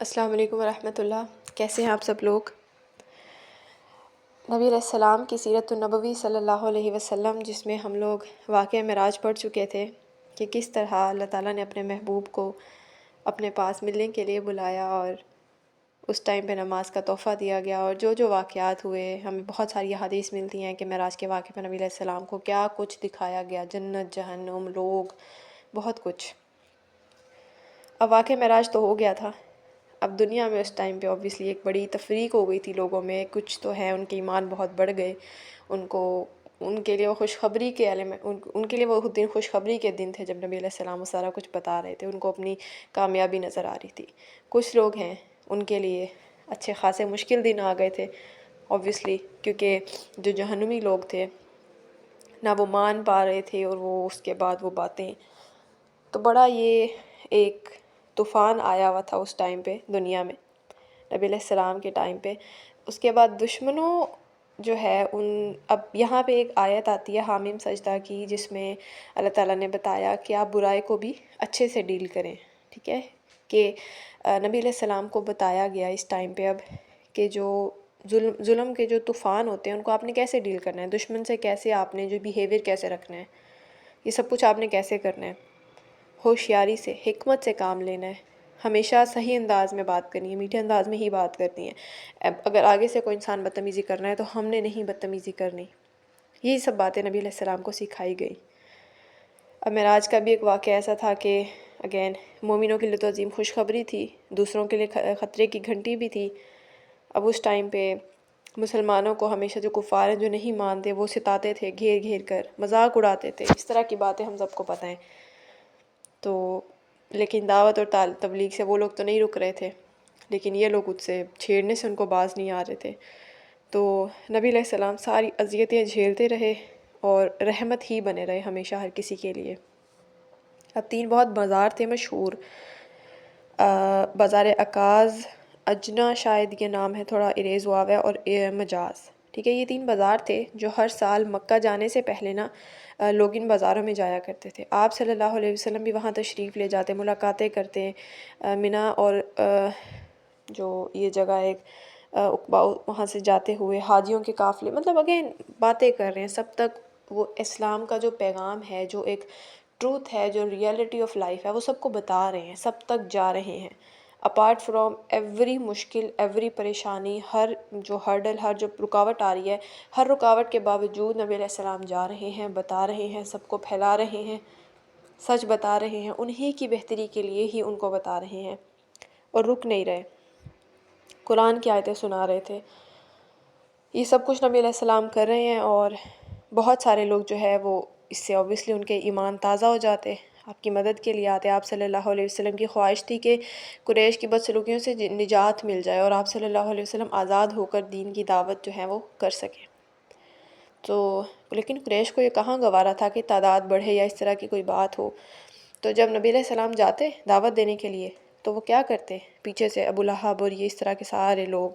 السلام علیکم ورحمۃ اللہ۔ کیسے ہیں آپ سب لوگ؟ نبی علیہ السلام کی سیرت النبوی صلی اللہ علیہ وسلم، جس میں ہم لوگ واقعہ معراج پڑھ چکے تھے کہ کس طرح اللہ تعالیٰ نے اپنے محبوب کو اپنے پاس ملنے کے لیے بلایا اور اس ٹائم پہ نماز کا تحفہ دیا گیا، اور جو واقعات ہوئے ہمیں بہت ساری حدیث ملتی ہیں کہ معراج کے واقعے میں نبی علیہ السلام کو کیا کچھ دکھایا گیا، جنت، جہنم، لوگ، بہت کچھ۔ اب واقعہ معراج تو ہو گیا تھا، اب دنیا میں اس ٹائم پہ اوبیسلی ایک بڑی تفریق ہو گئی تھی لوگوں میں۔ کچھ تو ہیں ان کے ایمان بہت بڑھ گئے، ان کے لیے وہ خوشخبری کے ان کے لیے وہ دن خوشخبری کے دن تھے جب نبی علیہ السلام وہ سارا کچھ بتا رہے تھے، ان کو اپنی کامیابی نظر آ رہی تھی۔ کچھ لوگ ہیں ان کے لیے اچھے خاصے مشکل دن آ گئے تھے اوبیسلی، کیونکہ جو جہنمی لوگ تھے نہ وہ مان پا رہے تھے، اور وہ اس کے بعد وہ باتیں، تو بڑا یہ ایک طوفان آیا ہوا تھا اس ٹائم پہ دنیا میں نبی علیہ السلام کے ٹائم پہ۔ اس کے بعد دشمنوں جو ہے اب یہاں پہ ایک آیت آتی ہے حامیم سجدہ کی، جس میں اللہ تعالیٰ نے بتایا کہ آپ برائی کو بھی اچھے سے ڈیل کریں، ٹھیک ہے، کہ نبی علیہ السلام کو بتایا گیا اس ٹائم پہ اب کہ جو ظلم کے جو طوفان ہوتے ہیں ان کو آپ نے کیسے ڈیل کرنا ہے، دشمن سے کیسے آپ نے جو بیہیویئر کیسے رکھنا ہے، یہ سب کچھ آپ نے کیسے کرنا ہے، ہوشیاری سے، حکمت سے کام لینا ہے، ہمیشہ صحیح انداز میں بات کرنی ہے، میٹھے انداز میں ہی بات کرنی ہے۔ اگر آگے سے کوئی انسان بدتمیزی کرنا ہے تو ہم نے نہیں بدتمیزی کرنی۔ یہی سب باتیں نبی علیہ السلام کو سکھائی گئی۔ اب معراج کا بھی ایک واقعہ ایسا تھا کہ اگین مومنوں کے لیے تو عظیم خوشخبری تھی، دوسروں کے لیے خطرے کی گھنٹی بھی تھی۔ اب اس ٹائم پہ مسلمانوں کو ہمیشہ جو کفار ہیں جو نہیں مانتے وہ ستاتے تھے، گھیر گھیر کر مذاق اڑاتے تھے، اس طرح کی باتیں ہم سب کو پتہ ہیں۔ تو لیکن دعوت اور تبلیغ سے وہ لوگ تو نہیں رک رہے تھے، لیکن یہ لوگ اس سے چھیڑنے سے ان کو باز نہیں آ رہے تھے۔ تو نبی علیہ السلام ساری اذیتیں جھیلتے رہے اور رحمت ہی بنے رہے ہمیشہ ہر کسی کے لیے۔ اب 3 بہت بازار تھے مشہور، بازار عکاظ، اجنا شاید یہ نام ہے، تھوڑا اریز ہوا ہوا ہے، اور مجاز، ٹھیک ہے۔ یہ 3 بازار تھے جو ہر سال مکہ جانے سے پہلے لوگ ان بازاروں میں جایا کرتے تھے۔ آپ صلی اللہ علیہ وسلم بھی وہاں تشریف لے جاتے، ملاقاتیں کرتے، منی اور جو یہ جگہ ایک عقبہ، وہاں سے جاتے ہوئے حاجیوں کے قافلے، مطلب اگین باتیں کر رہے ہیں، سب تک وہ اسلام کا جو پیغام ہے، جو ایک ٹروتھ ہے، جو ریئلٹی آف لائف ہے، وہ سب کو بتا رہے ہیں، سب تک جا رہے ہیں۔ اپارٹ فرام ایوری مشکل، ایوری پریشانی، ہر جو ہرڈل، ہر جو رکاوٹ آ رہی ہے، ہر رکاوٹ کے باوجود نبی علیہ السلام جا رہے ہیں، بتا رہے ہیں، سب کو پھیلا رہے ہیں، سچ بتا رہے ہیں، انہی کی بہتری کے لیے ہی ان کو بتا رہے ہیں، اور رک نہیں رہے، قرآن کی آیتیں سنا رہے تھے۔ یہ سب کچھ نبی علیہ السلام کر رہے ہیں، اور بہت سارے لوگ جو ہے وہ اس سے اوبیسلی ان کے ایمان تازہ ہو جاتے، آپ کی مدد کے لیے آتے۔ آپ صلی اللہ علیہ وسلم کی خواہش تھی کہ قریش کی بدسلوکیوں سے نجات مل جائے، اور آپ صلی اللہ علیہ وسلم آزاد ہو کر دین کی دعوت جو ہے وہ کر سکیں۔ تو لیکن قریش کو یہ کہاں گوارا تھا کہ تعداد بڑھے یا اس طرح کی کوئی بات ہو۔ تو جب نبی علیہ السلام جاتے دعوت دینے کے لیے تو وہ کیا کرتے، پیچھے سے ابو لہب اور یہ اس طرح کے سارے لوگ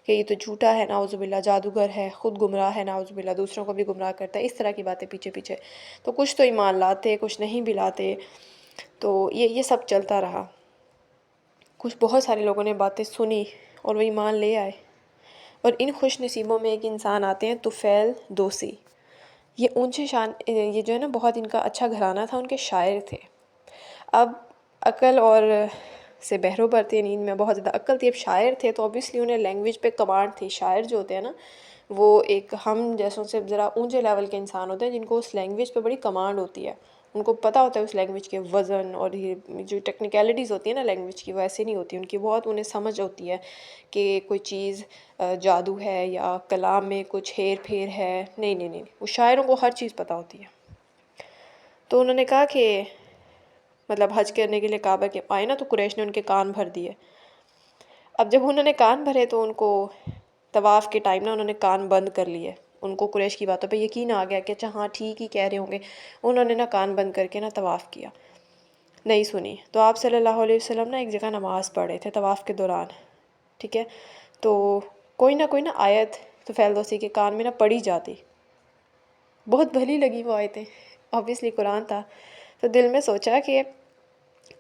کہ یہ تو جھوٹا ہے، نعوذ باللہ، جادوگر ہے، خود گمراہ ہے، نعوذ باللہ، دوسروں کو بھی گمراہ کرتا ہے، اس طرح کی باتیں پیچھے پیچھے۔ تو کچھ تو ایمان لاتے، کچھ نہیں بھی لاتے، تو یہ سب چلتا رہا۔ کچھ بہت سارے لوگوں نے باتیں سنی اور وہ ایمان لے آئے، اور ان خوش نصیبوں میں ایک انسان آتے ہیں طفیل دوسی۔ یہ اونچے شان، یہ جو ہے نا بہت ان کا اچھا گھرانہ تھا، ان کے شاعر تھے۔ اب عقل اور سے بہرو برتے، ان میں بہت زیادہ عقل تھی، اب شاعر تھے تو اوبیسلی انہیں لینگویج پہ کمانڈ تھی۔ شاعر جو ہوتے ہیں نا وہ ایک ہم جیسوں سے ذرا اونچے لیول کے انسان ہوتے ہیں، جن کو اس لینگویج پہ بڑی کمانڈ ہوتی ہے، ان کو پتہ ہوتا ہے اس لینگویج کے وزن، اور یہ جو ٹیکنیکلٹیز ہوتی ہیں نا لینگویج کی، وہ ایسے نہیں ہوتی، ان کی بہت انہیں سمجھ ہوتی ہے کہ کوئی چیز جادو ہے یا کلام میں کچھ ہیر پھیر ہے، نہیں، وہ شاعروں کو ہر چیز پتہ ہوتی ہے۔ تو انہوں نے کہا کہ مطلب حج کرنے کے لیے کعبہ کے آئے نا، تو قریش نے ان کے کان بھر دیے۔ اب جب انہوں نے کان بھرے تو ان کو طواف کے ٹائم نا انہوں نے کان بند کر لیے، ان کو قریش کی باتوں پہ یقین آ گیا کہ اچھا ہاں ٹھیک ہی کہہ رہے ہوں گے۔ انہوں نے نا کان بند کر کے نا طواف کیا، نہیں سنی۔ تو آپ صلی اللہ علیہ وسلم نا ایک جگہ نماز پڑھ رہے تھے طواف کے دوران، ٹھیک ہے، تو کوئی نہ آیت طفیل دوسی کے کان میں نا پڑی جاتی، بہت بھلی لگی وہ آیتیں، اوبیسلی قرآن تھا، تو دل میں سوچا کہ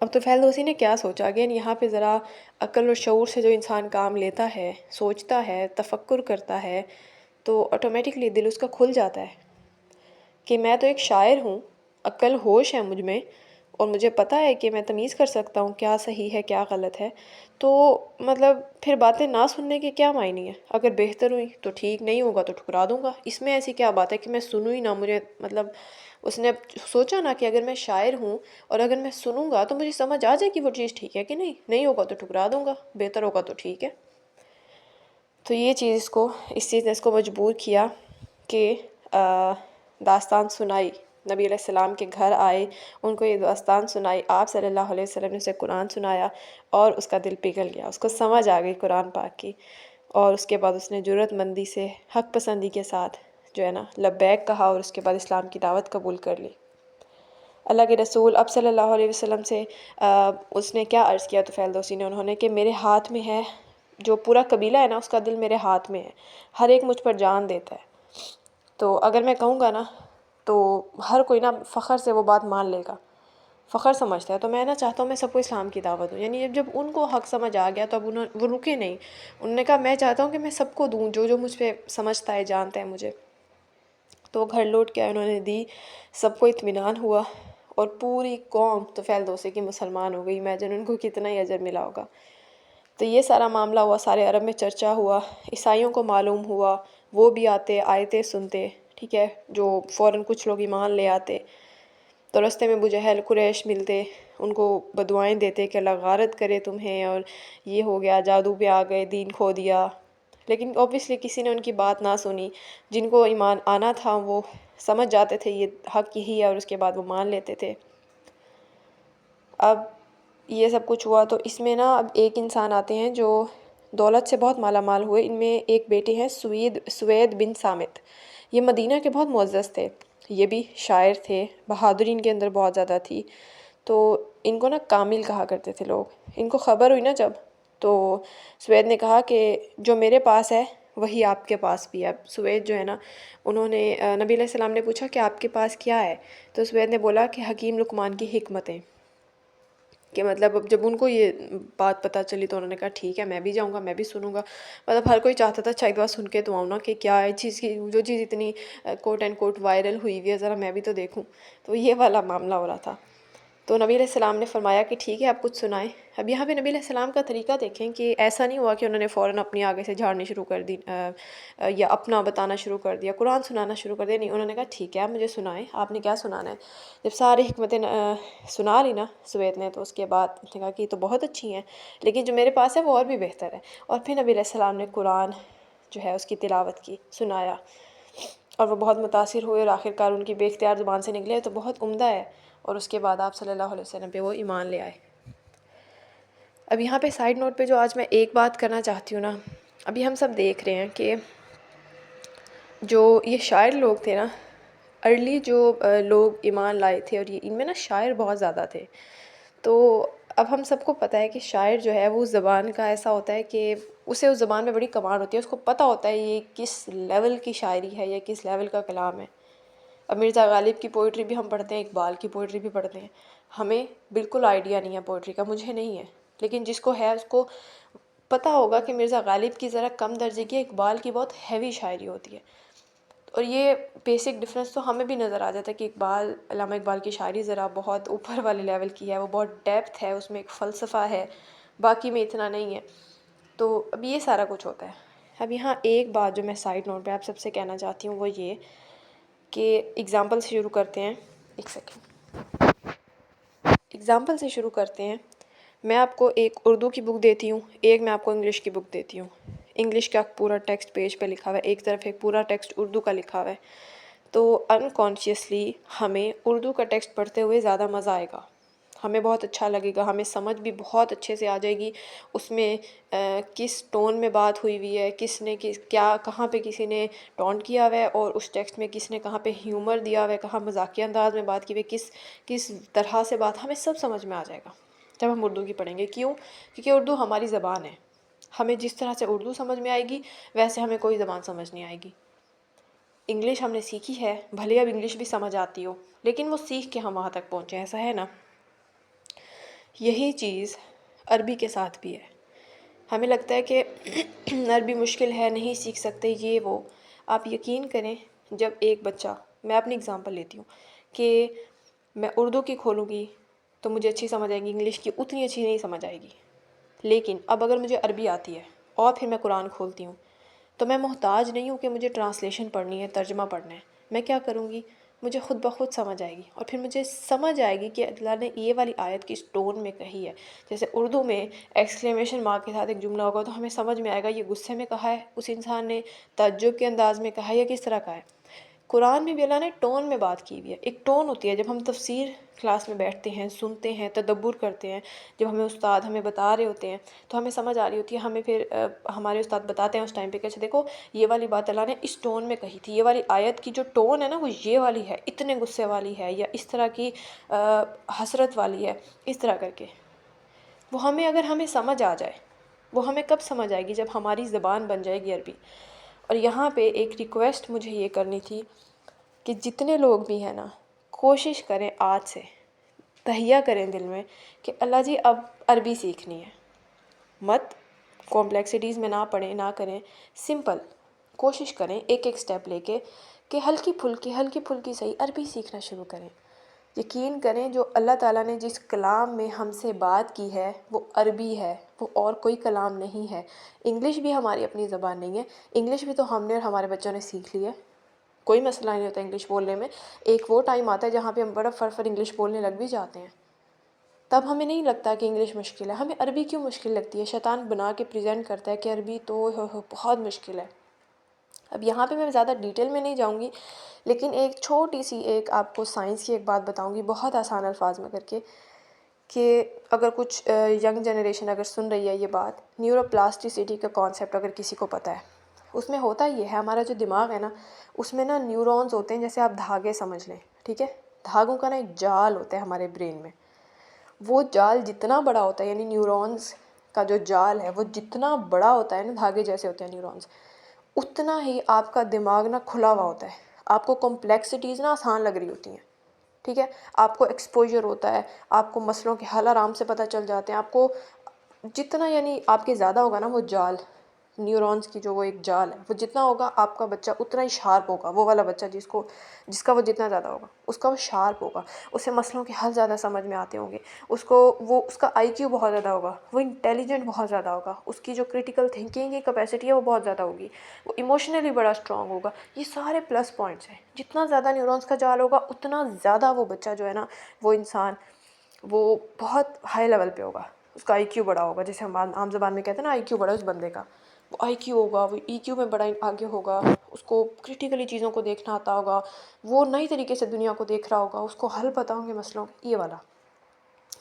اب طفیل دوسی نے کیا سوچا؟ اگین یہاں پہ ذرا عقل اور شعور سے جو انسان کام لیتا ہے، سوچتا ہے، تفکر کرتا ہے، تو آٹومیٹکلی دل اس کا کھل جاتا ہے کہ میں تو ایک شاعر ہوں، عقل ہوش ہے مجھ میں، اور مجھے پتہ ہے کہ میں تمیز کر سکتا ہوں کیا صحیح ہے کیا غلط ہے. تو مطلب پھر باتیں نہ سننے کے کیا معنی ہے؟ اگر بہتر ہوئی تو ٹھیک، نہیں ہوگا تو ٹھکرا دوں گا. اس میں ایسی کیا بات ہے کہ میں سنوں ہی نہ؟ مجھے مطلب اس نے سوچا نا کہ اگر میں شاعر ہوں اور اگر میں سنوں گا تو مجھے سمجھ آ جائے کہ وہ چیز ٹھیک ہے کہ نہیں، نہیں ہوگا تو ٹھکرا دوں گا، بہتر ہوگا تو ٹھیک ہے. تو یہ چیز کو، اس چیز نے اس کو مجبور کیا کہ داستان سنائی. نبی علیہ السلام کے گھر آئے، ان کو یہ داستان سنائی، آپ صلی اللہ علیہ وسلم نے اسے قرآن سنایا اور اس کا دل پگھل گیا، اس کو سمجھ آ گئی قرآن پاک کی. اور اس کے بعد اس نے جرأت مندی سے، حق پسندی کے ساتھ جو ہے نا لبیک کہا، اور اس کے بعد اسلام کی دعوت قبول کر لی. اللہ کے رسول اب صلی اللہ علیہ وسلم سے اس نے کیا عرض کیا طفیل دوسی نے؟ انہوں نے کہ میرے ہاتھ میں ہے، جو پورا قبیلہ ہے نا اس کا دل میرے ہاتھ میں ہے، ہر ایک مجھ پر جان دیتا ہے. تو اگر میں کہوں گا نا تو ہر کوئی نا فخر سے وہ بات مان لے گا، فخر سمجھتا ہے. تو میں نا چاہتا ہوں میں سب کو اسلام کی دعوت دوں. یعنی جب ان کو حق سمجھ آ گیا تو اب وہ رکے نہیں. انہوں نے کہا میں چاہتا ہوں کہ میں سب کو دوں، جو جو مجھ پہ سمجھتا ہے، جانتا ہے مجھے. تو گھر لوٹ کے انہوں نے دی، سب کو اطمینان ہوا، اور پوری قوم طفیل دوسی کی مسلمان ہو گئی. امیجن ان کو کتنا ہی اجر ملا ہوگا. تو یہ سارا معاملہ ہوا، سارے عرب میں چرچا ہوا، عیسائیوں کو معلوم ہوا، وہ بھی آتے، آیتیں سنتے، ٹھیک ہے، جو فوراً کچھ لوگ ایمان لے آتے. تو رستے میں ابو جہل، قریش ملتے، ان کو بدعائیں دیتے کہ اللہ غارت کرے تمہیں، اور یہ ہو گیا، جادو پہ آ گئے، دین کھو دیا. لیکن اوبیسلی کسی نے ان کی بات نہ سنی. جن کو ایمان آنا تھا وہ سمجھ جاتے تھے یہ حق یہی ہے، اور اس کے بعد وہ مان لیتے تھے. اب یہ سب کچھ ہوا تو اس میں نا اب ایک انسان آتے ہیں جو دولت سے بہت مالا مال ہوئے. ان میں ایک بیٹے ہیں سوید بن سامت. یہ مدینہ کے بہت معزز تھے، یہ بھی شاعر تھے، بہادری ان کے اندر بہت زیادہ تھی. تو ان کو نا کامل کہا کرتے تھے لوگ. ان کو خبر ہوئی نا جب، تو سوید نے کہا کہ جو میرے پاس ہے وہی آپ کے پاس بھی ہے. اب سوید جو ہے نا، انہوں نے نبی علیہ السلام نے پوچھا کہ آپ کے پاس کیا ہے؟ تو سوید نے بولا کہ حکیم لقمان کی حکمتیں. کہ مطلب اب جب ان کو یہ بات پتہ چلی تو انہوں نے کہا ٹھیک ہے، میں بھی جاؤں گا، میں بھی سنوں گا. مطلب ہر کوئی چاہتا تھا اچھا ایک بار سن کے تو آؤں نا کہ کیا ہے چیز کی، جو چیز اتنی کوٹ اینڈ کوٹ وائرل ہوئی ہوئی ہے، ذرا میں بھی تو دیکھوں. تو یہ والا معاملہ ہو رہا تھا. تو نبی علیہ السلام نے فرمایا کہ ٹھیک ہے، آپ کچھ سنائیں. اب یہاں پہ نبی علیہ السلام کا طریقہ دیکھیں کہ ایسا نہیں ہوا کہ انہوں نے فوراً اپنی آگے سے جھاڑنی شروع کر دی یا اپنا بتانا شروع کر دیا، قرآن سنانا شروع کر دیا. نہیں، انہوں نے کہا ٹھیک ہے، آپ مجھے سنائیں، آپ نے کیا سنانا ہے. جب ساری حکمتیں سنا لی نا سوید نے، تو اس کے بعد نے کہا کہ یہ تو بہت اچھی ہیں، لیکن جو میرے پاس ہے وہ اور بھی بہتر ہے. اور پھر نبی علیہ السلام نے قرآن جو ہے اس کی تلاوت کی، سنایا، اور وہ بہت متاثر ہوئے، اور آخر کار ان کی بے اختیار زبان سے نکلے تو بہت عمدہ ہے. اور اس کے بعد آپ صلی اللہ علیہ وسلم پہ وہ ایمان لے آئے. اب یہاں پہ سائیڈ نوٹ پہ جو آج میں ایک بات کرنا چاہتی ہوں نا، ابھی ہم سب دیکھ رہے ہیں کہ جو یہ شاعر لوگ تھے نا، ارلی جو لوگ ایمان لائے تھے، اور یہ ان میں نا شاعر بہت زیادہ تھے. تو اب ہم سب کو پتہ ہے کہ شاعر جو ہے وہ زبان کا ایسا ہوتا ہے کہ اسے اس زبان میں بڑی کمال ہوتی ہے، اس کو پتہ ہوتا ہے یہ کس لیول کی شاعری ہے یا کس لیول کا کلام ہے. اب مرزا غالب کی پوئٹری بھی ہم پڑھتے ہیں، اقبال کی پوئٹری بھی پڑھتے ہیں، ہمیں بالکل آئیڈیا نہیں ہے پوئٹری کا، مجھے نہیں ہے، لیکن جس کو ہے اس کو پتہ ہوگا کہ مرزا غالب کی ذرا کم درجے کی، اقبال کی بہت ہیوی شاعری ہوتی ہے. اور یہ بیسک ڈفرینس تو ہمیں بھی نظر آ جاتا ہے کہ علامہ اقبال کی شاعری ذرا بہت اوپر والے لیول کی ہے، وہ بہت ڈیپتھ ہے، اس میں ایک فلسفہ ہے، باقی میں اتنا نہیں ہے. تو اب یہ سارا کچھ ہوتا ہے. اب یہاں ایک بات جو میں سائڈ نوٹ پہ آپ سب سے کہنا چاہتی ہوں وہ یہ کہ ایگزامپل سے شروع کرتے ہیں. ایک سیکنڈ، ایگزامپل سے شروع کرتے ہیں. میں آپ کو ایک اردو کی بک دیتی ہوں، ایک میں آپ کو انگلش کی بک دیتی ہوں. انگلش کا پورا ٹیکسٹ پیج پہ لکھا ہوا ہے، ایک طرف ایک پورا ٹیکسٹ اردو کا لکھا ہوا ہے. تو انکانشیسلی ہمیں اردو کا ٹیکسٹ پڑھتے ہوئے زیادہ مزہ آئے گا، ہمیں بہت اچھا لگے گا، ہمیں سمجھ بھی بہت اچھے سے آ جائے گی اس میں کس ٹون میں بات ہوئی ہوئی ہے، کس نے کیا کہاں پہ کسی نے ٹونٹ کیا ہوا ہے، اور اس ٹیکسٹ میں کس نے کہاں پہ ہیومر دیا ہوا ہے، کہاں مذاقیہ انداز میں بات کی ہوئی ہے، کس طرح سے بات، ہمیں سب سمجھ میں آ جائے گا جب ہم اردو کی پڑھیں گے. کیوں؟ کیونکہ اردو ہماری زبان ہے. ہمیں جس طرح سے اردو سمجھ میں آئے گی ویسے ہمیں کوئی زبان سمجھ نہیں آئے گی. انگلش ہم نے سیکھی ہے، بھلے اب انگلش بھی سمجھ آتی ہو، لیکن وہ سیکھ کے ہم وہاں تک پہنچے، ایسا ہے نا. یہی چیز عربی کے ساتھ بھی ہے. ہمیں لگتا ہے کہ عربی مشکل ہے، نہیں سیکھ سکتے یہ وہ. آپ یقین کریں، جب ایک بچہ، میں اپنی اگزامپل لیتی ہوں کہ میں اردو کی کھولوں گی تو مجھے اچھی سمجھ آئے گی، انگلش کی اتنی اچھی نہیں سمجھ آئے گی. لیکن اب اگر مجھے عربی آتی ہے اور پھر میں قرآن کھولتی ہوں تو میں محتاج نہیں ہوں کہ مجھے ٹرانسلیشن پڑھنی ہے، ترجمہ پڑھنا ہے. میں کیا کروں گی؟ مجھے خود بخود سمجھ آئے گی، اور پھر مجھے سمجھ آئے گی کہ اللہ نے یہ والی آیت کس ٹون میں کہی ہے. جیسے اردو میں ایکسکلیمیشن مارک کے ساتھ ایک جملہ ہوگا تو ہمیں سمجھ میں آئے گا یہ غصے میں کہا ہے اس انسان نے، تعجب کے انداز میں کہا ہے، یا کس طرح کہا ہے. قرآن میں بھی اللہ نے ٹون میں بات کی ہوئی ہے. ایک ٹون ہوتی ہے جب ہم تفسیر کلاس میں بیٹھتے ہیں، سنتے ہیں، تدبر کرتے ہیں، جب ہمیں استاد ہمیں بتا رہے ہوتے ہیں تو ہمیں سمجھ آ رہی ہوتی ہے. ہمیں پھر ہمارے استاد بتاتے ہیں اس ٹائم پہ کہ اچھا دیکھو یہ والی بات اللہ نے اس ٹون میں کہی تھی، یہ والی آیت کی جو ٹون ہے نا وہ یہ والی ہے، اتنے غصے والی ہے، یا اس طرح کی حسرت والی ہے، اس طرح کر کے. وہ ہمیں سمجھ آ جائے، وہ ہمیں کب سمجھ آئے گی؟ جب ہماری زبان بن جائے گی عربی. اور یہاں پہ ایک ریکویسٹ مجھے یہ کرنی تھی کہ جتنے لوگ بھی ہیں نا، کوشش کریں آج سے، تہیہ کریں دل میں کہ اللہ جی اب عربی سیکھنی ہے. مت کمپلیکسٹیز میں نہ پڑھیں، نہ کریں، سمپل کوشش کریں ایک ایک سٹیپ لے کے کہ ہلکی پھلکی صحیح عربی سیکھنا شروع کریں. یقین کریں جو اللہ تعالیٰ نے جس کلام میں ہم سے بات کی ہے وہ عربی ہے، وہ اور کوئی کلام نہیں ہے. انگلش بھی ہماری اپنی زبان نہیں ہے، انگلش بھی تو ہم نے اور ہمارے بچوں نے سیکھ لی ہے، کوئی مسئلہ نہیں ہوتا انگلش بولنے میں. ایک وہ ٹائم آتا ہے جہاں پہ ہم بڑا فر انگلش بولنے لگ بھی جاتے ہیں، تب ہمیں نہیں لگتا کہ انگلش مشکل ہے. ہمیں عربی کیوں مشکل لگتی ہے؟ شیطان بنا کے پریزنٹ کرتا ہے کہ عربی تو بہت مشکل ہے. اب یہاں پہ میں زیادہ ڈیٹیل میں نہیں جاؤں گی، لیکن ایک چھوٹی سی ایک آپ کو سائنس کی ایک بات بتاؤں گی بہت آسان الفاظ میں کر کے، کہ اگر کچھ ینگ جنریشن اگر سن رہی ہے یہ بات، نیورو پلاسٹیسٹی کا کانسیپٹ اگر کسی کو پتہ ہے، اس میں ہوتا یہ ہے، ہمارا جو دماغ ہے نا اس میں نا نیورونز ہوتے ہیں، جیسے آپ دھاگے سمجھ لیں، ٹھیک ہے؟ دھاگوں کا نا ایک جال ہوتا ہے ہمارے برین میں. وہ جال جتنا بڑا ہوتا ہے، یعنی نیورونز کا جو جال ہے وہ جتنا بڑا ہوتا ہے نا، دھاگے جیسے ہوتے ہیں نیورونز، اتنا ہی آپ کا دماغ نا کھلا ہوا ہوتا ہے. آپ کو کمپلیکسٹیز نا آسان لگ رہی ہوتی ہیں، ٹھیک ہے؟ آپ کو ایکسپوجر ہوتا ہے، آپ کو مسئلوں کے حل آرام سے پتہ چل جاتے ہیں. آپ کو جتنا یعنی آپ کے زیادہ ہوگا نا وہ جال، نیورونز کی جو وہ ایک جال ہے، وہ جتنا ہوگا آپ کا بچہ اتنا ہی شارپ ہوگا. وہ والا بچہ جس کا وہ جتنا زیادہ ہوگا اس کا وہ شارپ ہوگا، اسے مسئلوں کے حل زیادہ سمجھ میں آتے ہوں گے، اس کا آئی کیو بہت زیادہ ہوگا، وہ انٹیلیجنٹ بہت زیادہ ہوگا، اس کی جو کریٹیکل تھنکنگ کی کیپیسٹی ہے وہ بہت زیادہ ہوگی، وہ ایموشنلی بڑا اسٹرانگ ہوگا. یہ سارے پلس پوائنٹس ہیں. جتنا زیادہ نیورونز کا جال ہوگا اتنا زیادہ وہ بچہ جو ہے نا، وہ انسان، وہ بہت ہائی لیول پہ ہوگا، اس کا آئی کیو بڑا ہوگا. جیسے ہم عام زبان میں کہتے ہیں نا آئی کیو بڑا اس بندے کا، وہ آئی کیو ہوگا، وہ ای کیو میں بڑا آگے ہوگا، اس کو کریٹیکلی چیزوں کو دیکھنا آتا ہوگا، وہ نئی طریقے سے دنیا کو دیکھ رہا ہوگا، اس کو حل پتہ ہوں گے مسئلوں یہ والا،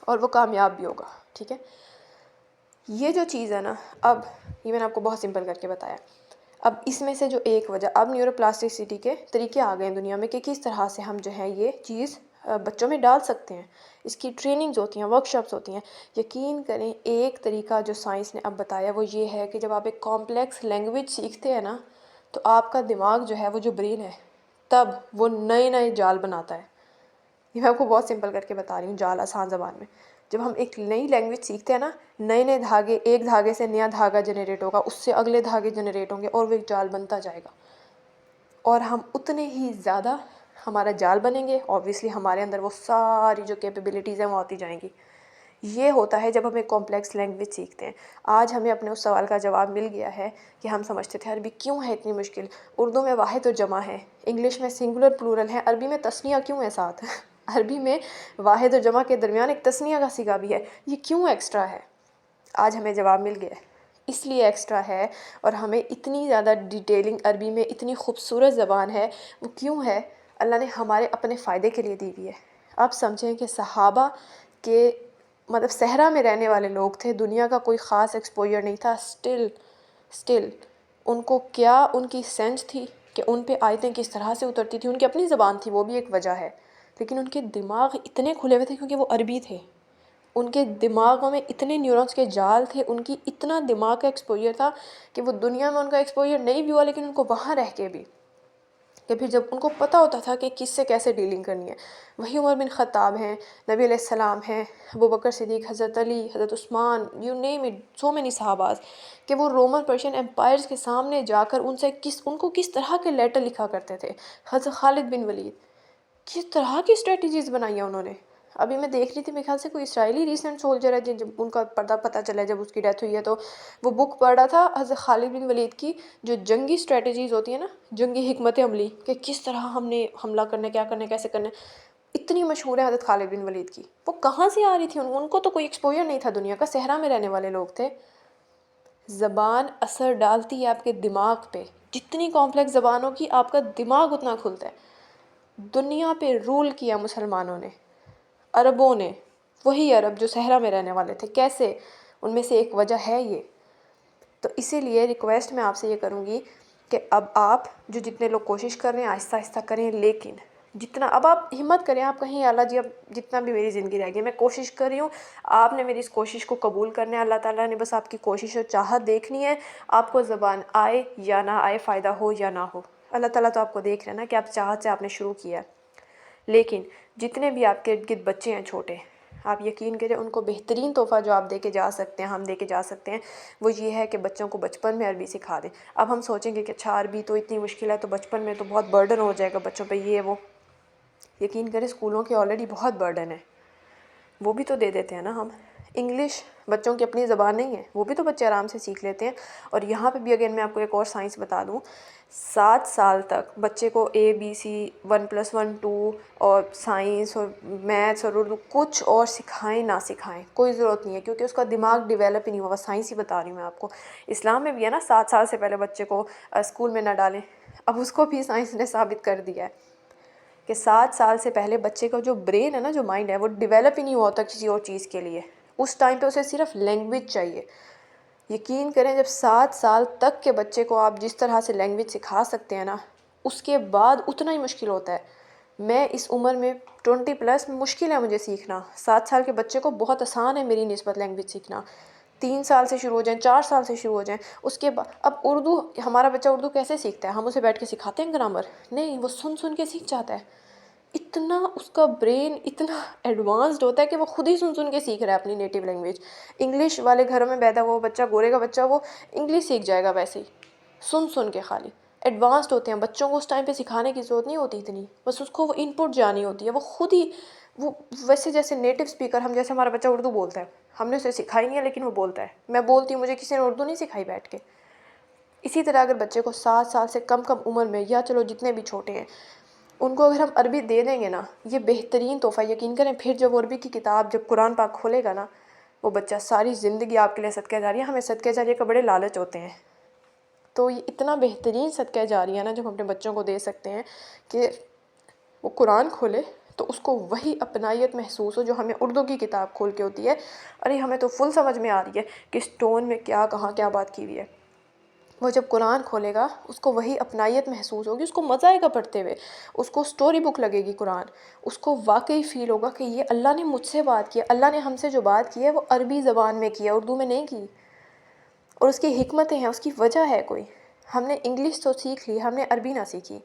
اور وہ کامیاب بھی ہوگا. ٹھیک ہے؟ یہ جو چیز ہے نا، اب یہ میں نے آپ کو بہت سمپل کر کے بتایا. اب اس میں سے جو ایک وجہ، اب نیورو پلاسٹیسٹی کے طریقے آ گئے ہیں دنیا میں کہ کس طرح سے ہم جو ہے یہ چیز بچوں میں ڈال سکتے ہیں. اس کی ٹریننگز ہوتی ہیں، ورکشاپس ہوتی ہیں. یقین کریں ایک طریقہ جو سائنس نے اب بتایا وہ یہ ہے کہ جب آپ ایک کمپلیکس لینگویج سیکھتے ہیں نا تو آپ کا دماغ جو ہے، وہ جو برین ہے، تب وہ نئے جال بناتا ہے. یہ میں آپ کو بہت سمپل کر کے بتا رہی ہوں، جال آسان زبان میں. جب ہم ایک نئی لینگویج سیکھتے ہیں نا، نئے دھاگے، ایک دھاگے سے نیا دھاگا جنریٹ ہوگا، اس سے اگلے دھاگے جنریٹ ہوں گے، اور وہ ایک جال بنتا جائے گا. اور ہم اتنے ہی زیادہ ہمارا جال بنیں گے، اوبویسلی ہمارے اندر وہ ساری جو کیپیبلٹیز ہیں وہ آتی جائیں گی. یہ ہوتا ہے جب ہم ایک کمپلیکس لینگویج سیکھتے ہیں. آج ہمیں اپنے اس سوال کا جواب مل گیا ہے کہ ہم سمجھتے تھے عربی کیوں ہے اتنی مشکل، اردو میں واحد و جمع ہے، انگلش میں سنگولر پلورل ہے، عربی میں تثنیہ کیوں ہے ساتھ عربی میں واحد و جمع کے درمیان ایک تثنیہ کا صیغہ بھی ہے، یہ کیوں ایکسٹرا ہے؟ آج ہمیں جواب مل گیا ہے. اس لیے ایکسٹرا ہے، اور ہمیں اتنی زیادہ ڈیٹیلنگ عربی میں، اتنی خوبصورت زبان ہے، وہ کیوں ہے؟ اللہ نے ہمارے اپنے فائدے کے لیے دی ہوئی ہے. آپ سمجھیں کہ صحابہ کے مطلب صحرا میں رہنے والے لوگ تھے، دنیا کا کوئی خاص ایکسپوجر نہیں تھا، سٹل ان کو کیا ان کی سینس تھی کہ ان پہ آیتیں کس طرح سے اترتی تھی. ان کی اپنی زبان تھی، وہ بھی ایک وجہ ہے، لیکن ان کے دماغ اتنے کھلے ہوئے تھے کیونکہ وہ عربی تھے. ان کے دماغوں میں اتنے نیورونز کے جال تھے، ان کی اتنا دماغ کا ایکسپوجر تھا کہ وہ دنیا میں ان کا ایکسپوجر نہیں بھی ہوا، لیکن ان کو وہاں رہ کے بھی کہ پھر جب ان کو پتہ ہوتا تھا کہ کس سے کیسے ڈیلنگ کرنی ہے، وہی عمر بن خطاب ہیں، نبی علیہ السلام ہیں، ابوبکر صدیق، حضرت علی، حضرت Usman, you name it, so many صحاباز، کہ وہ رومن پرشین امپائرز کے سامنے جا کر ان کو کس طرح کے لیٹر لکھا کرتے تھے۔ حضرت خالد بن ولید کس طرح کی اسٹریٹجیز بنائی ہیں انہوں نے۔ ابھی میں دیکھ رہی تھی، میرے خیال سے کوئی اسرائیلی ریسنٹ سولجر ہے جب ان کا پتہ چلا جب اس کی ڈیتھ ہوئی ہے، تو وہ بک پڑھ رہا تھا حضرت خالد بن ولید کی، جو جنگی اسٹریٹجیز ہوتی ہیں نا، جنگی حکمت عملی، کہ کس طرح ہم نے حملہ کرنا ہے، کیا کرنا ہے، کیسے کرنا ہے، اتنی مشہور ہے حضرت خالد بن ولید کی۔ وہ کہاں سے آ رہی تھی؟ ان کو تو کوئی ایکسپوجر نہیں تھا دنیا کا، صحرا میں رہنے والے لوگ تھے۔ زبان اثر ڈالتی ہے آپ کے دماغ پہ، جتنی کمپلیکس زبان ہوگی آپ کا دماغ اتنا کھلتا ہے۔ دنیا پہ رول کیا مسلمانوں نے، عربوں نے، وہی عرب جو صحرا میں رہنے والے تھے، کیسے؟ ان میں سے ایک وجہ ہے یہ۔ تو اسی لیے ریکویسٹ میں آپ سے یہ کروں گی کہ اب آپ جو جتنے لوگ کوشش کر رہے ہیں آہستہ آہستہ کریں، لیکن جتنا اب آپ ہمت کریں، آپ کہیں اللہ جی اب جتنا بھی میری زندگی رہ گئی میں کوشش کر رہی ہوں، آپ نے میری اس کوشش کو قبول کرنا ہے، اللہ تعالیٰ نے بس آپ کی کوشش اور چاہت دیکھنی ہے، آپ کو زبان آئے یا نہ آئے، فائدہ ہو یا نہ ہو، اللہ تعالیٰ تو آپ کو دیکھ رہے ہیں نا کہ آپ چاہت سے آپ نے شروع کیا ہے۔ لیکن جتنے بھی آپ کے ارد گرد بچے ہیں چھوٹے، آپ یقین کریں ان کو بہترین تحفہ جو آپ دے کے جا سکتے ہیں، ہم دے کے جا سکتے ہیں، وہ یہ ہے کہ بچوں کو بچپن میں عربی سکھا دیں۔ اب ہم سوچیں گے کہ اچھا عربی تو اتنی مشکل ہے، تو بچپن میں تو بہت برڈن ہو جائے گا بچوں پہ، یہ وہ۔ یقین کریں اسکولوں کے آلریڈی بہت برڈن ہے، وہ بھی تو دے دیتے ہیں نا ہم۔ انگلش بچوں کی اپنی زبان نہیں ہے، وہ بھی تو بچے آرام سے سیکھ لیتے ہیں۔ اور یہاں پہ بھی اگر میں آپ کو ایک اور سائنس بتا دوں، 7 سال تک بچے کو ABC 1+1 2 اور سائنس اور میتھس اور اردو کچھ اور سکھائیں نہ سکھائیں کوئی ضرورت نہیں ہے، کیونکہ اس کا دماغ ڈیولپ ہی نہیں ہوگا۔ سائنس ہی بتا رہی ہوں میں آپ کو، اسلام میں بھی ہے نا 7 سال سے پہلے بچے کو اسکول میں نہ ڈالیں، اب اس کو بھی سائنس نے ثابت کر دیا ہے کہ 7 سال سے پہلے بچے کا جو برین ہے نا، جو مائنڈ ہے، وہ ڈیولپ ہی نہیں ہوتا کسی اور چیز کے لیے۔ اس ٹائم پہ اسے صرف لینگویج چاہیے۔ یقین کریں جب 7 سال تک کے بچے کو آپ جس طرح سے لینگویج سکھا سکتے ہیں نا، اس کے بعد اتنا ہی مشکل ہوتا ہے۔ میں اس عمر میں 20+ مشکل ہے مجھے سیکھنا، 7 سال کے بچے کو بہت آسان ہے میری نسبت لینگویج سیکھنا۔ 3 سال سے شروع ہو جائیں، 4 سال سے شروع ہو جائیں، اس کے بعد اب اردو، ہمارا بچہ اردو کیسے سیکھتا ہے؟ ہم اسے بیٹھ کے سکھاتے ہیں گرامر؟ نہیں، وہ سن سن کے سیکھ جاتا ہے۔ اتنا اس کا برین اتنا ایڈوانسڈ ہوتا ہے کہ وہ خود ہی سن سن کے سیکھ رہا ہے اپنی نیٹیو لینگویج۔ انگلش والے گھروں میں پیدا ہوا بچہ، گورے کا بچہ، وہ انگلش سیکھ جائے گا ویسے ہی سن سن کے، خالی ایڈوانسڈ ہوتے ہیں بچوں کو، اس ٹائم پہ سکھانے کی ضرورت نہیں ہوتی اتنی، بس اس کو وہ ان پٹ جانی ہوتی ہے، وہ خود ہی وہ ویسے جیسے نیٹیو اسپیکر، ہم جیسے ہمارا بچہ اردو بولتا ہے، ہم نے اسے سکھائی نہیں ہے لیکن وہ بولتا ہے، میں بولتی ہوں مجھے کسی نے اردو نہیں سکھائی بیٹھ کے۔ اسی طرح اگر بچے کو 7 سال سے کم عمر میں، یا چلو جتنے بھی چھوٹے ہیں، ان کو اگر ہم عربی دے دیں گے نا، یہ بہترین تحفہ، یقین کریں پھر جب وہ عربی کی کتاب، جب قرآن پاک کھولے گا نا، وہ بچہ ساری زندگی آپ کے لیے صدقہ جاریہ۔ ہمیں صدقہ جاریہ کا بڑے لالچ ہوتے ہیں، تو یہ اتنا بہترین صدقہ جاریہ نا جو ہم اپنے بچوں کو دے سکتے ہیں کہ وہ قرآن کھولے تو اس کو وہی اپنائیت محسوس ہو جو ہمیں اردو کی کتاب کھول کے ہوتی ہے۔ ارے ہمیں تو فل سمجھ میں آ رہی ہے کہ اس ٹون میں کیا کہاں کیا بات کی ہوئی ہے، وہ جب قرآن کھولے گا اس کو وہی اپنائیت محسوس ہوگی، اس کو مزہ آئے گا پڑھتے ہوئے، اس کو سٹوری بک لگے گی قرآن، اس کو واقعی فیل ہوگا کہ یہ اللہ نے مجھ سے بات کی ہے، اللہ نے ہم سے جو بات کی ہے وہ عربی زبان میں کی ہے، اردو میں نہیں کی، اور اس کی حکمتیں ہیں، اس کی وجہ ہے کوئی۔ ہم نے انگلش تو سیکھ لی، ہم نے عربی نہ سیکھی،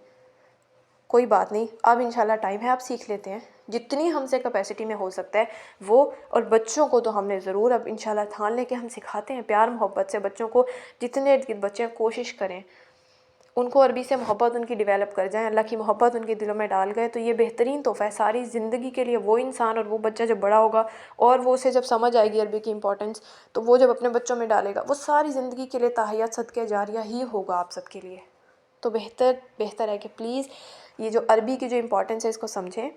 کوئی بات نہیں، اب انشاءاللہ ٹائم ہے، آپ سیکھ لیتے ہیں جتنی ہم سے کیپیسٹی میں ہو سکتا ہے وہ۔ اور بچوں کو تو ہم نے ضرور اب انشاءاللہ ٹھان لے کے ہم سکھاتے ہیں پیار محبت سے بچوں کو، جتنے ارد گرد بچے کوشش کریں ان کو عربی سے محبت ان کی ڈیولپ کر جائیں، اللہ کی محبت ان کے دلوں میں ڈال گئے تو یہ بہترین تحفہ ہے ساری زندگی کے لیے۔ وہ انسان اور وہ بچہ جب بڑا ہوگا اور وہ اسے جب سمجھ آئے گی عربی کی امپورٹنس، تو وہ جب اپنے بچوں میں ڈالے گا، وہ ساری زندگی کے لیے تاحیات صدقہ جاریہ ہی ہوگا آپ سب کے لیے۔ تو بہتر ہے کہ پلیز یہ جو عربی کی جو امپورٹنس ہے اس کو سمجھیں،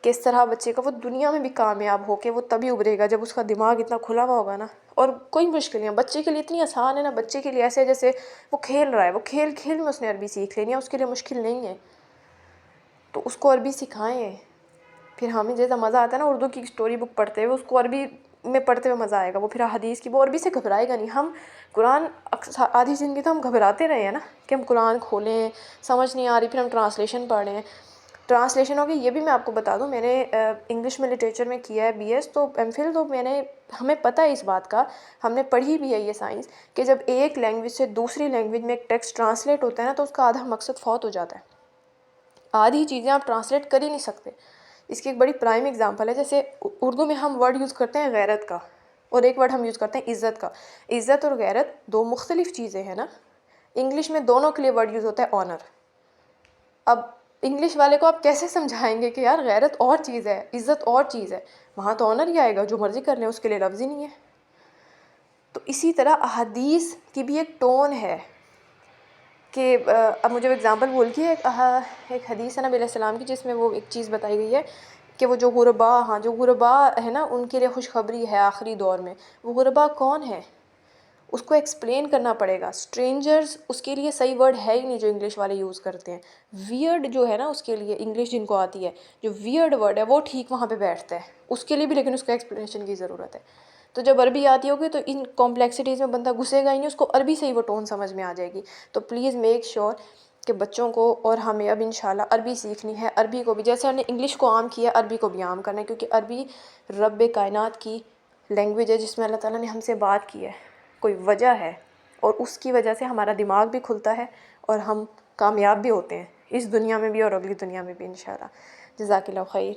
کس طرح بچے کا وہ دنیا میں بھی کامیاب ہو کے وہ تبھی ابھرے گا جب اس کا دماغ اتنا کھلا ہوا ہوگا نا۔ اور کوئی مشکل نہیں ہے، بچے کے لیے اتنی آسان ہے نا، بچے کے لیے ایسے جیسے وہ کھیل رہا ہے، وہ کھیل میں اس نے عربی سیکھ لینی ہے، اس کے لیے مشکل نہیں ہے، تو اس کو عربی سکھائیں۔ پھر ہمیں جیسا مزہ آتا ہے نا اردو کی اسٹوری بک پڑھتے ہوئے، اس کو عربی میں پڑھتے ہوئے مزہ آئے گا، وہ پھر حدیث کی، وہ عربی سے گھبرائے گا نہیں۔ ہم قرآن آدھی زندگی تو ہم گھبراتے رہے ہیں نا کہ ہم قرآن کھولیں، سمجھ نہیں آ رہی، پھر ہم ٹرانسلیشن پڑھ رہے ہیں، ٹرانسلیشن ہوگی۔ یہ بھی میں آپ کو بتا دوں، میں نے انگلش میں لٹریچر میں کیا ہے BS، تو MPhil، تو ہمیں پتہ ہے اس بات کا، ہم نے پڑھی بھی ہے یہ سائنس، کہ جب ایک لینگویج سے دوسری لینگویج میں ایک ٹیکسٹ ٹرانسلیٹ ہوتا ہے نا تو اس کا آدھا مقصد فوت ہو جاتا ہے۔ آدھی چیزیں آپ ٹرانسلیٹ کر ہی نہیں سکتے. اس کی ایک بڑی پرائم اگزامپل ہے، جیسے اردو میں ہم ورڈ یوز کرتے ہیں غیرت کا، اور ایک ورڈ ہم یوز کرتے ہیں عزت کا. عزت اور غیرت دو مختلف چیزیں ہیں نا. انگلش میں دونوں کے لیے ورڈ یوز ہوتا ہے آنر. اب انگلش والے کو آپ کیسے سمجھائیں گے کہ یار غیرت اور چیز ہے، عزت اور چیز ہے؟ وہاں تو آنر ہی آئے گا، جو مرضی کر لیں، اس کے لیے لفظ ہی نہیں ہے. تو اسی طرح احادیث کی بھی ایک ٹون ہے کہ اب مجھے اگزامپل بول کے ایک حدیث ہے نبی علیہ السلام کی، جس میں وہ ایک چیز بتائی گئی ہے کہ وہ جو غربا ہے نا، ان کے لیے خوشخبری ہے آخری دور میں. وہ غربا کون ہے؟ اس کو ایکسپلین کرنا پڑے گا. اسٹرینجرز اس کے لیے صحیح ورڈ ہے ہی نہیں جو انگلش والے یوز کرتے ہیں. ویئرڈ جو ہے نا اس کے لیے، انگلش جن کو آتی ہے، جو ویئرڈ ورڈ ہے وہ ٹھیک وہاں پہ بیٹھتا ہے اس کے لیے بھی، لیکن اس کو ایکسپلینیشن کی ضرورت ہے. تو جب عربی آتی ہوگی تو ان کمپلیکسٹیز میں بندہ گھسے گا ہی نہیں، اس کو عربی سے ہی وہ ٹون سمجھ میں آ جائے گی. تو پلیز میک شیور کہ بچوں کو، اور ہمیں اب انشاءاللہ عربی سیکھنی ہے. عربی کو بھی جیسے ہم نے انگلش کو عام کیا، عربی کو بھی عام کرنا ہے، کیونکہ عربی رب کائنات کی لینگویج ہے جس میں اللہ تعالیٰ نے ہم سے بات کی ہے. کوئی وجہ ہے، اور اس کی وجہ سے ہمارا دماغ بھی کھلتا ہے اور ہم کامیاب بھی ہوتے ہیں، اس دنیا میں بھی اور اگلی دنیا میں بھی انشاءاللہ. جزاک اللہ خیر.